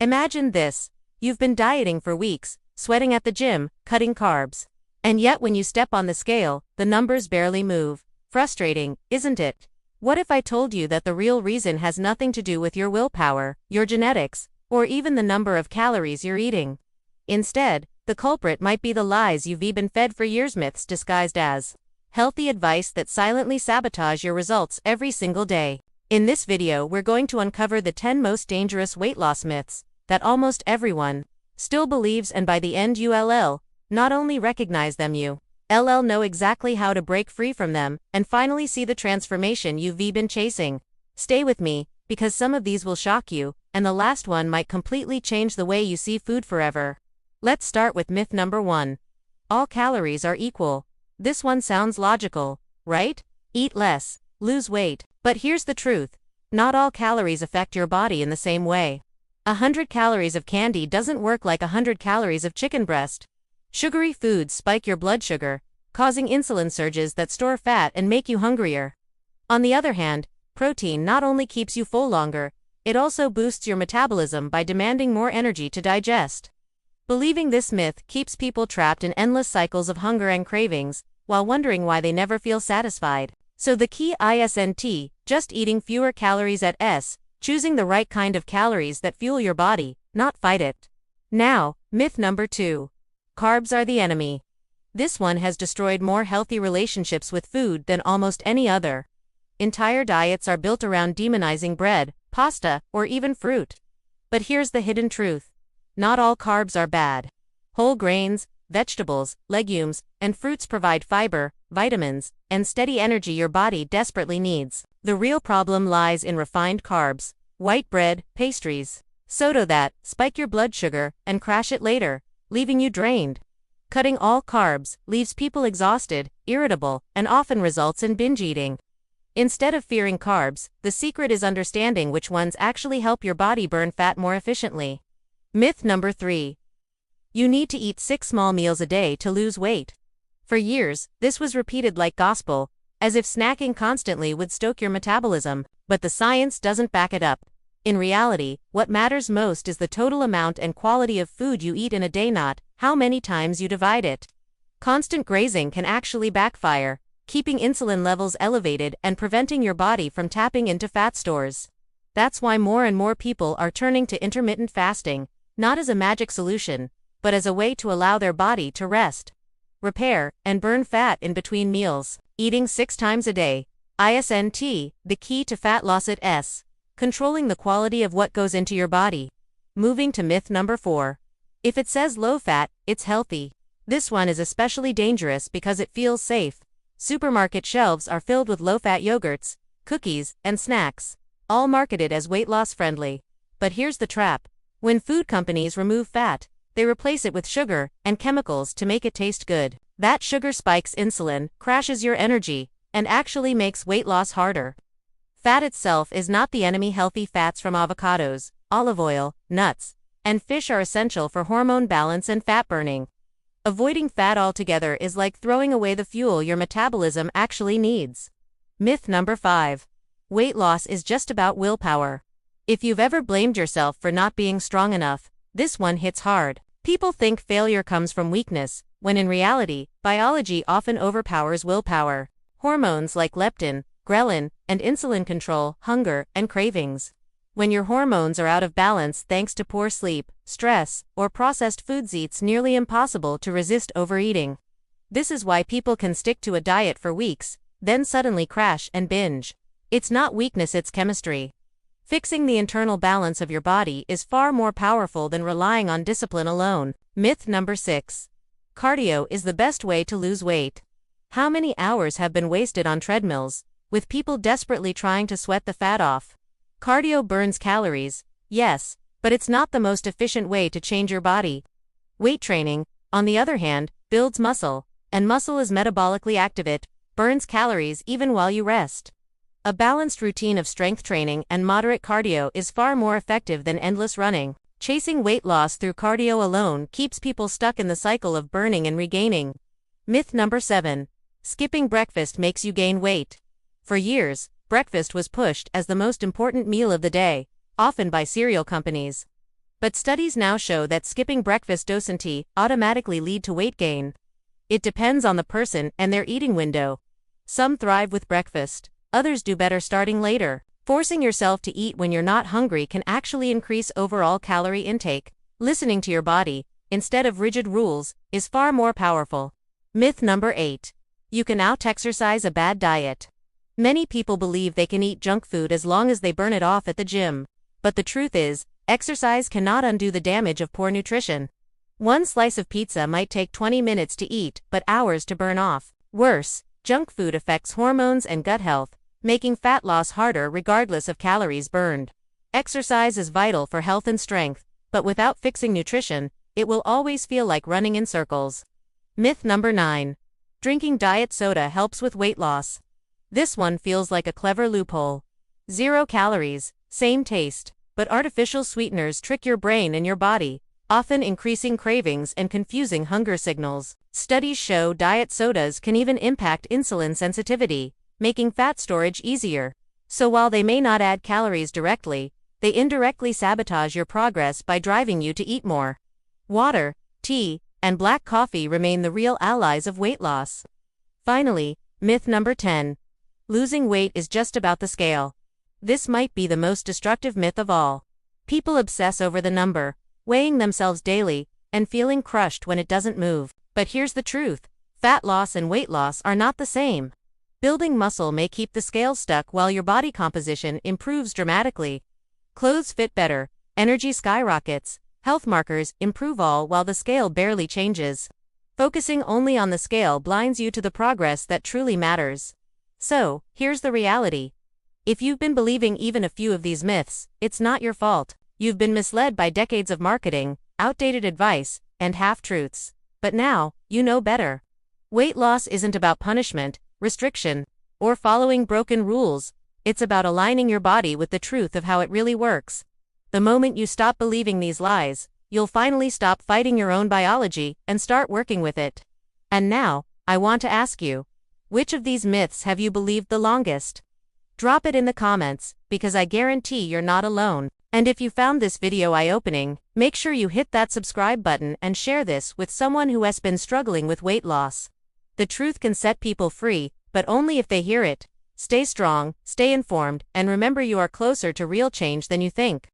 Imagine this. You've been dieting for weeks, sweating at the gym, cutting carbs. And yet when you step on the scale, the numbers barely move. Frustrating, isn't it? What if I told you that the real reason has nothing to do with your willpower, your genetics, or even the number of calories you're eating? Instead, the culprit might be the lies you've been fed for years, myths disguised as healthy advice that silently sabotage your results every single day. In this video, we're going to uncover the 10 most dangerous weight loss myths that almost everyone still believes, and by the end you'll not only recognize them, you'll know exactly how to break free from them and finally see the transformation you've been chasing. Stay with me, because some of these will shock you, and the last one might completely change the way you see food forever. Let's start with myth number 1. All calories are equal. This one sounds logical, right? Eat less, lose weight. But here's the truth. Not all calories affect your body in the same way. 100 calories of candy doesn't work like 100 calories of chicken breast. Sugary foods spike your blood sugar, causing insulin surges that store fat and make you hungrier. On the other hand, protein not only keeps you full longer, it also boosts your metabolism by demanding more energy to digest. Believing this myth keeps people trapped in endless cycles of hunger and cravings, while wondering why they never feel satisfied. So the key isn't just eating fewer calories at s, choosing the right kind of calories that fuel your body, not fight it. Now, myth number 2. Carbs are the enemy. This one has destroyed more healthy relationships with food than almost any other. Entire diets are built around demonizing bread, pasta, or even fruit. But here's the hidden truth. Not all carbs are bad. Whole grains, vegetables, legumes, and fruits provide fiber, vitamins, and steady energy your body desperately needs. The real problem lies in refined carbs, white bread, pastries, soda that spike your blood sugar and crash it later, leaving you drained. Cutting all carbs leaves people exhausted, irritable, and often results in binge eating. Instead of fearing carbs, the secret is understanding which ones actually help your body burn fat more efficiently. Myth number 3. You need to eat 6 small meals a day to lose weight. For years, this was repeated like gospel, as if snacking constantly would stoke your metabolism, but the science doesn't back it up. In reality, what matters most is the total amount and quality of food you eat in a day, not how many times you divide it. Constant grazing can actually backfire, keeping insulin levels elevated and preventing your body from tapping into fat stores. That's why more and more people are turning to intermittent fasting, not as a magic solution, but as a way to allow their body to rest, repair, and burn fat in between meals. Eating 6 times a day isn't the key to fat loss at s. Controlling the quality of what goes into your body. Moving to myth number 4. If it says low fat, it's healthy. This one is especially dangerous because it feels safe. Supermarket shelves are filled with low-fat yogurts, cookies, and snacks, all marketed as weight loss friendly. But here's the trap. When food companies remove fat, they replace it with sugar and chemicals to make it taste good. That sugar spikes insulin, crashes your energy, and actually makes weight loss harder. Fat itself is not the enemy. Healthy fats from avocados, olive oil, nuts, and fish are essential for hormone balance and fat burning. Avoiding fat altogether is like throwing away the fuel your metabolism actually needs. Myth number 5. Weight loss is just about willpower. If you've ever blamed yourself for not being strong enough, this one hits hard. People think failure comes from weakness, when in reality, biology often overpowers willpower. Hormones like leptin, ghrelin, and insulin control hunger and cravings. When your hormones are out of balance thanks to poor sleep, stress, or processed foods, it's nearly impossible to resist overeating. This is why people can stick to a diet for weeks, then suddenly crash and binge. It's not weakness, it's chemistry. Fixing the internal balance of your body is far more powerful than relying on discipline alone. Myth number 6. Cardio is the best way to lose weight. How many hours have been wasted on treadmills, with people desperately trying to sweat the fat off? Cardio burns calories, yes, but it's not the most efficient way to change your body. Weight training, on the other hand, builds muscle, and muscle is metabolically active. It burns calories even while you rest. A balanced routine of strength training and moderate cardio is far more effective than endless running. Chasing weight loss through cardio alone keeps people stuck in the cycle of burning and regaining. Myth number 7. Skipping breakfast makes you gain weight. For years, breakfast was pushed as the most important meal of the day, often by cereal companies. But studies now show that skipping breakfast doesn't automatically lead to weight gain. It depends on the person and their eating window. Some thrive with breakfast, others do better starting later. Forcing yourself to eat when you're not hungry can actually increase overall calorie intake. Listening to your body, instead of rigid rules, is far more powerful. Myth number 8. You can out-exercise a bad diet. Many people believe they can eat junk food as long as they burn it off at the gym. But the truth is, exercise cannot undo the damage of poor nutrition. One slice of pizza might take 20 minutes to eat, but hours to burn off. Worse, junk food affects hormones and gut health, making fat loss harder regardless of calories burned. Exercise is vital for health and strength, but without fixing nutrition, it will always feel like running in circles. Myth number 9. Drinking diet soda helps with weight loss. This one feels like a clever loophole. 0 calories, same taste, but artificial sweeteners trick your brain and your body, often increasing cravings and confusing hunger signals. Studies show diet sodas can even impact insulin sensitivity, making fat storage easier. So while they may not add calories directly, they indirectly sabotage your progress by driving you to eat more. Water, tea, and black coffee remain the real allies of weight loss. Finally, myth number 10. Losing weight is just about the scale. This might be the most destructive myth of all. People obsess over the number, weighing themselves daily, and feeling crushed when it doesn't move. But here's the truth. Fat loss and weight loss are not the same. Building muscle may keep the scale stuck while your body composition improves dramatically. Clothes fit better, energy skyrockets, health markers improve all while the scale barely changes. Focusing only on the scale blinds you to the progress that truly matters. So, here's the reality. If you've been believing even a few of these myths, it's not your fault. You've been misled by decades of marketing, outdated advice, and half-truths. But now, you know better. Weight loss isn't about punishment, restriction, or following broken rules. It's about aligning your body with the truth of how it really works. The moment you stop believing these lies, you'll finally stop fighting your own biology and start working with it. And now, I want to ask you, which of these myths have you believed the longest? Drop it in the comments, because I guarantee you're not alone. And if you found this video eye-opening, make sure you hit that subscribe button and share this with someone who has been struggling with weight loss. The truth can set people free, but only if they hear it. Stay strong, stay informed, and remember you are closer to real change than you think.